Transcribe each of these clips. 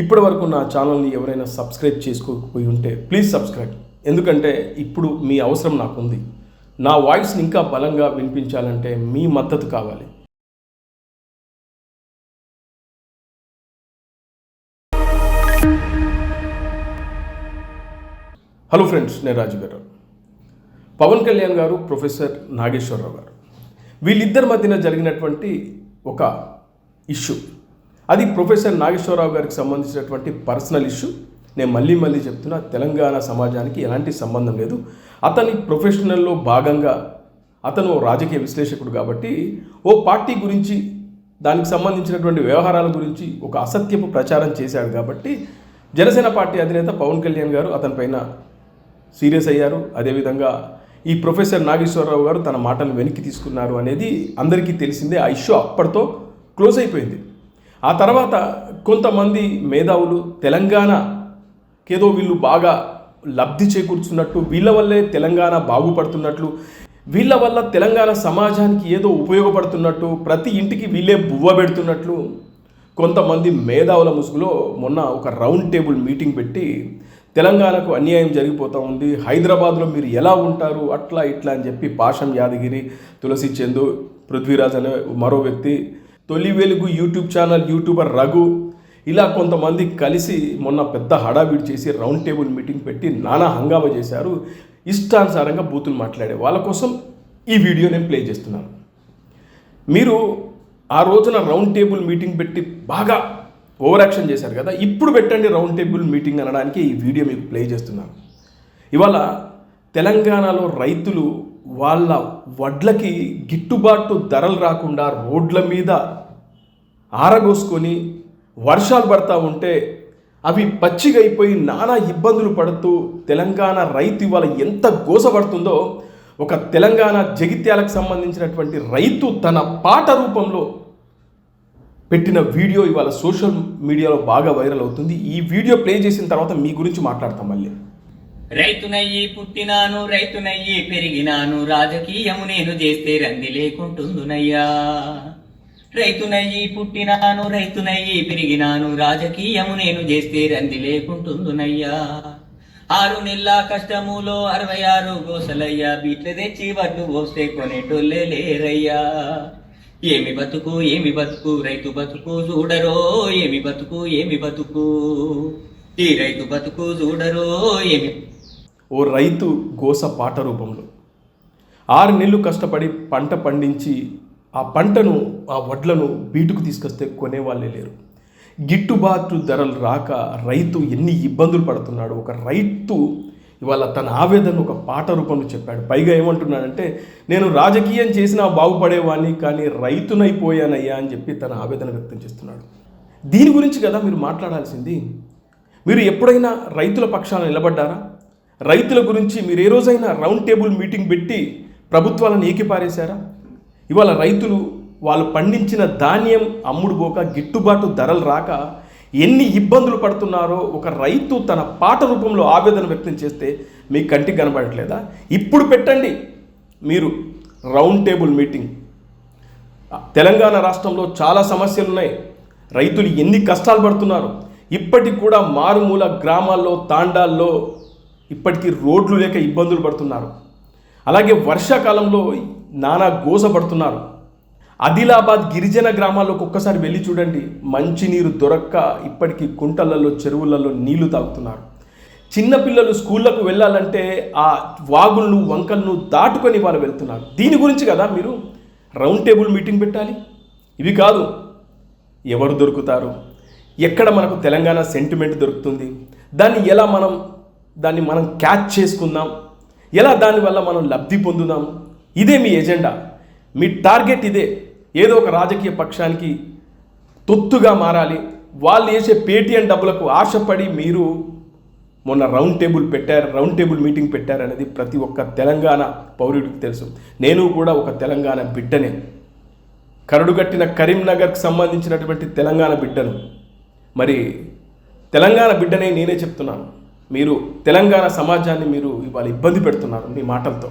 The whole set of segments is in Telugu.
ఇప్పటి వరకు నా ఛానల్ని ఎవరైనా సబ్స్క్రైబ్ చేసుకోకపోయి ఉంటే ప్లీజ్ సబ్స్క్రైబ్. ఎందుకంటే ఇప్పుడు మీ అవసరం నాకుంది. నా వాయిస్ని ఇంకా బలంగా వినిపించాలంటే మీ మద్దతు కావాలి. హలో ఫ్రెండ్స్, నేను రాజు గారు. పవన్ కళ్యాణ్ గారు, ప్రొఫెసర్ నాగేశ్వరరావు గారు, వీళ్ళిద్దరి మధ్యన జరిగినటువంటి ఒక ఇష్యూ, అది ప్రొఫెసర్ నాగేశ్వరరావు గారికి సంబంధించినటువంటి పర్సనల్ ఇష్యూ. నేను మళ్ళీ చెప్తున్నా, తెలంగాణ సమాజానికి ఎలాంటి సంబంధం లేదు. అతని ప్రొఫెషనల్లో భాగంగా అతను రాజకీయ విశ్లేషకుడు కాబట్టి ఓ పార్టీ గురించి, దానికి సంబంధించినటువంటి వ్యవహారాల గురించి ఒక అసత్యపు ప్రచారం చేశాడు కాబట్టి జనసేన పార్టీ అధినేత పవన్ కళ్యాణ్ గారు అతనిపైన సీరియస్ అయ్యారు. అదేవిధంగా ఈ ప్రొఫెసర్ నాగేశ్వరరావు గారు తన మాటలు వెనక్కి తీసుకున్నారు అనేది అందరికీ తెలిసిందే. ఆ ఇష్యూ అప్పటితో క్లోజ్ అయిపోయింది. ఆ తర్వాత కొంతమంది మేధావులు తెలంగాణకేదో వీళ్ళు బాగా లబ్ధి చేకూర్చున్నట్టు, వీళ్ళ వల్లే తెలంగాణ బాగుపడుతున్నట్లు, వీళ్ళ వల్ల తెలంగాణ సమాజానికి ఏదో ఉపయోగపడుతున్నట్టు, ప్రతి ఇంటికి వీళ్ళే బువ్వ పెడుతున్నట్లు కొంతమంది మేధావుల ముసుగులో మొన్న ఒక రౌండ్ టేబుల్ మీటింగ్ పెట్టి తెలంగాణకు అన్యాయం జరిగిపోతూ ఉంది, హైదరాబాద్లో మీరు ఎలా ఉంటారు, అట్లా ఇట్లా అని చెప్పి పాషం యాదగిరి, తులసి చందు, పృథ్వీరాజ్ అనే మరో వ్యక్తి, తొలి వెలుగు యూట్యూబ్ ఛానల్ యూట్యూబర్ రఘు, ఇలా కొంతమంది కలిసి మొన్న పెద్ద హడావిడి చేసి రౌండ్ టేబుల్ మీటింగ్ పెట్టి నానా హంగామా చేశారు. ఇష్టానుసారంగా బూతులు మాట్లాడే వాళ్ళ కోసం ఈ వీడియో నేను ప్లే చేస్తున్నాను. మీరు ఆ రోజున రౌండ్ టేబుల్ మీటింగ్ పెట్టి బాగా ఓవర్ యాక్షన్ చేశారు కదా, ఇప్పుడు పెట్టండి రౌండ్ టేబుల్ మీటింగ్ అనడానికి ఈ వీడియో మీకు ప్లే చేస్తున్నాను. ఇవాళ తెలంగాణలో రైతులు వాళ్ళ వడ్లకి గిట్టుబాటు ధరలు రాకుండా రోడ్ల మీద ఆరగోసుకొని వర్షాలు పడతా ఉంటే అవి పచ్చిగా అయిపోయి నానా ఇబ్బందులు పడుతూ తెలంగాణ రైతు ఇవాళ ఎంత గోసపడుతుందో ఒక తెలంగాణ జగిత్యాలకు సంబంధించినటువంటి రైతు తన పాట రూపంలో పెట్టిన వీడియో ఇవాళ సోషల్ మీడియాలో బాగా వైరల్ అవుతుంది. ఈ వీడియో ప్లే చేసిన తర్వాత మీ గురించి మాట్లాడతాం. మళ్ళీ రైతునయ్యి పుట్టినాను, రైతునయ్యి పెరిగినాను, రాజకీయము నేను చేస్తే రంది లేకుంటుందునయ్యా. రైతునయ్యి పుట్టినాను, రైతునయ్యి పెరిగినాను, రాజకీయము నేను చేస్తే రంది లేకుంటుందునయ్యా. 6 నెలల కష్టములో 66 గోసలయ్యా, బీట్లు తెచ్చి వడ్లు పోస్తే కొనేటోళ్ళే లేరయ్యా. ఏమి బతుకు రైతు బతుకు చూడరో, ఏమి బతుకు ఈ రైతు బతుకు చూడరో. ఓ రైతు గోస పాట రూపంలో 6 నెలలు కష్టపడి పంట పండించి ఆ పంటను, ఆ వడ్లను బీటుకు తీసుకొస్తే కొనేవాళ్ళే లేరు. గిట్టుబాటు ధరలు రాక రైతు ఎన్ని ఇబ్బందులు పడుతున్నాడు. ఒక రైతు ఇవాళ తన ఆవేదన ఒక పాట రూపంలో చెప్పాడు. పైగా ఏమంటున్నాడంటే, నేను రాజకీయం చేసినా బాగుపడేవాడిని, కానీ రైతునైపోయానయ్యా అని చెప్పి తన ఆవేదన వ్యక్తం చేస్తున్నాడు. దీని గురించి కదా మీరు మాట్లాడాల్సింది. మీరు ఎప్పుడైనా రైతుల పక్షాన నిలబడ్డారా? రైతుల గురించి మీరు ఏ రోజైనా రౌండ్ టేబుల్ మీటింగ్ పెట్టి ప్రభుత్వాలను ఏకిపారేశారా? ఇవాళ రైతులు వాళ్ళు పండించిన ధాన్యం అమ్ముడు పోక, గిట్టుబాటు ధరలు రాక ఎన్ని ఇబ్బందులు పడుతున్నారో ఒక రైతు తన పాట రూపంలో ఆవేదన వ్యక్తం చేస్తే మీ కంటికి కనబడట్లేదా? ఇప్పుడు పెట్టండి మీరు రౌండ్ టేబుల్ మీటింగ్. తెలంగాణ రాష్ట్రంలో చాలా సమస్యలు ఉన్నాయి. రైతులు ఎన్ని కష్టాలు పడుతున్నారు. ఇప్పటికి కూడా మారుమూల గ్రామాల్లో, తాండాల్లో ఇప్పటికీ రోడ్లు లేక ఇబ్బందులు పడుతున్నారు. అలాగే వర్షాకాలంలో నానా గోసపడుతున్నారు. ఆదిలాబాద్ గిరిజన గ్రామాల్లోకి ఒక్కసారి వెళ్ళి చూడండి. మంచినీరు దొరక్క ఇప్పటికీ కుంటలలో, చెరువులలో నీళ్లు తాగుతున్నారు. చిన్నపిల్లలు స్కూళ్ళకు వెళ్ళాలంటే ఆ వాగులను, వంకలను దాటుకొని వాళ్ళు వెళ్తున్నారు. దీని గురించి కదా మీరు రౌండ్ టేబుల్ మీటింగ్ పెట్టాలి. ఇవి కాదు, ఎవరు దొరుకుతారు, ఎక్కడ మనకు తెలంగాణ సెంటిమెంట్ దొరుకుతుంది, దాన్ని మనం క్యాచ్ చేసుకుందాం, ఎలా దానివల్ల మనం లబ్ధి పొందుదాం, ఇదే మీ ఎజెండా, మీ టార్గెట్ ఇదే. ఏదో ఒక రాజకీయ పక్షానికి తొత్తుగా మారాలి. వాళ్ళు వేసే పేటీఎం డబ్బులకు ఆశపడి మీరు మొన్న రౌండ్ టేబుల్ మీటింగ్ పెట్టారనేది ప్రతి ఒక్క తెలంగాణ పౌరుడికి తెలుసు. నేను కూడా ఒక తెలంగాణ బిడ్డనే, కరడుగట్టిన కరీంనగర్కి సంబంధించినటువంటి తెలంగాణ బిడ్డను. మరి తెలంగాణ బిడ్డనే నేనే చెప్తున్నాను. మీరు తెలంగాణ సమాజాన్ని మీరు ఇవాళ ఇబ్బంది పెడుతున్నారు మీ మాటలతో.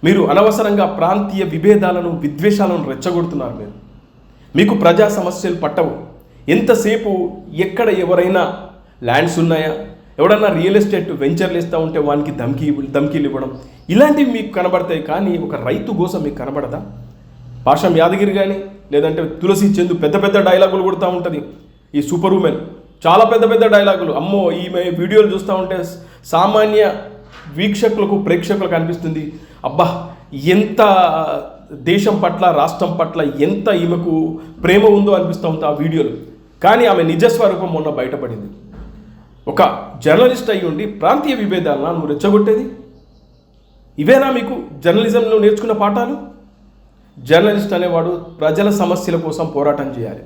మీరు అనవసరంగా ప్రాంతీయ విభేదాలను, విద్వేషాలను రెచ్చగొడుతున్నారు. మీకు ప్రజా సమస్యలు పట్టవు. ఎంతసేపు ఎక్కడ ఎవరైనా ల్యాండ్స్ ఉన్నాయా, ఎవడన్నా రియల్ ఎస్టేట్ వెంచర్లు ఇస్తూ ఉంటే వానికి ధమ్కీలు ఇవ్వడం, ఇలాంటివి మీకు కనబడతాయి. కానీ ఒక రైతు కోసం మీకు కనబడదా? పాషం యాదగిరి కానీ లేదంటే తులసి చందు పెద్ద పెద్ద డైలాగులు కొడుతూ ఉంటుంది. ఈ సూపర్ ఉమెన్ చాలా పెద్ద పెద్ద డైలాగులు. అమ్మో, ఈమె వీడియోలు చూస్తూ ఉంటే సామాన్య వీక్షకులకు ప్రేక్షకులకు అనిపిస్తుంది, అబ్బా ఎంత దేశం పట్ల రాష్ట్రం పట్ల ఎంత ఈమెకు ప్రేమ ఉందో అనిపిస్తూ ఉంటుంది ఆ వీడియోలు. కానీ ఆమె నిజస్వరూపం మొన్న బయటపడింది. ఒక జర్నలిస్ట్ అయి ఉండి ప్రాంతీయ విభేదాలను నువ్వు రెచ్చగొట్టేది? ఇవేనా మీకు జర్నలిజంలో నేర్చుకున్న పాఠాలు? జర్నలిస్ట్ అనేవాడు ప్రజల సమస్యల కోసం పోరాటం చేయాలి.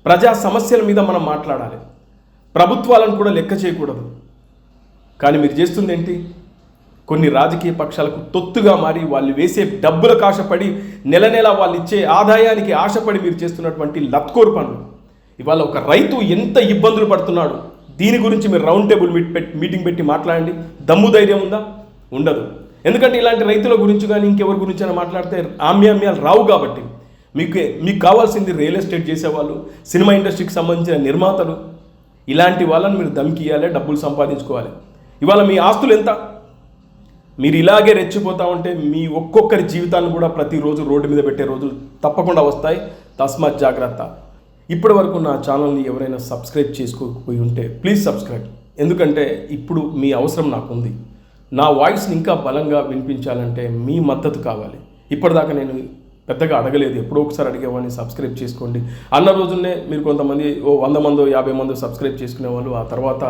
ప్రజా సమస్యల మీద మనం మాట్లాడాలి. ప్రభుత్వాలను కూడా లెక్క చేయకూడదు. కానీ మీరు చేస్తుంది ఏంటి? కొన్ని రాజకీయ పక్షాలకు తొత్తుగా మారి వాళ్ళు వేసే డబ్బులకు ఆశపడి నెల నెల వాళ్ళు ఇచ్చే ఆదాయానికి ఆశపడి మీరు చేస్తున్నటువంటి లత్కోర్ పనులు. ఇవాళ ఒక రైతు ఎంత ఇబ్బందులు పడుతున్నాడు, దీని గురించి మీరు రౌండ్ టేబుల్ మీటింగ్ పెట్టి మాట్లాడండి. దమ్ము ధైర్యం ఉందా? ఉండదు. ఎందుకంటే ఇలాంటి రైతుల గురించి కానీ ఇంకెవరి గురించి అయినా మాట్లాడితే ఆమ్యామ్యాలు రావు. కాబట్టి మీకు కావాల్సింది రియల్ ఎస్టేట్ చేసేవాళ్ళు, సినిమా ఇండస్ట్రీకి సంబంధించిన నిర్మాతలు, ఇలాంటి వాళ్ళని మీరు దమ్కియాలి, డబ్బులు సంపాదించుకోవాలి. ఇవాళ మీ ఆస్తులు ఎంత? మీరు ఇలాగే రెచ్చిపోతూ ఉంటే మీ ఒక్కొక్కరి జీవితాన్ని కూడా ప్రతిరోజు రోడ్డు మీద పెట్టే రోజులు తప్పకుండా వస్తాయి. తస్మాత్ జాగ్రత్త. ఇప్పటి వరకు నా ఛానల్ని ఎవరైనా సబ్స్క్రైబ్ చేసుకోకపోయి ఉంటే ప్లీజ్ సబ్స్క్రైబ్. ఎందుకంటే ఇప్పుడు మీ అవసరం నాకు ఉంది. నా వాయిస్ని ఇంకా బలంగా వినిపించాలంటే మీ మద్దతు కావాలి. ఇప్పటిదాకా నేను పెద్దగా అడగలేదు, ఎప్పుడో ఒకసారి అడిగేవాడిని సబ్స్క్రైబ్ చేసుకోండి అన్న రోజునే మీరు కొంతమంది 100 మందో 50 మందో సబ్స్క్రైబ్ చేసుకునేవాళ్ళు. ఆ తర్వాత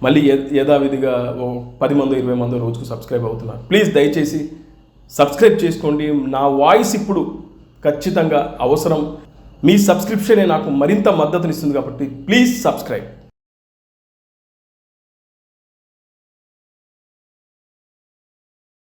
మళ్ళీ యథావిధిగా 10 మందో 20 మందో రోజుకు సబ్స్క్రైబ్ అవుతున్నారు. ప్లీజ్ దయచేసి సబ్స్క్రైబ్ చేసుకోండి. నా వాయిస్ ఇప్పుడు ఖచ్చితంగా అవసరం. మీ సబ్స్క్రిప్షనే నాకు మరింత మద్దతునిస్తుంది కాబట్టి ప్లీజ్ సబ్స్క్రైబ్.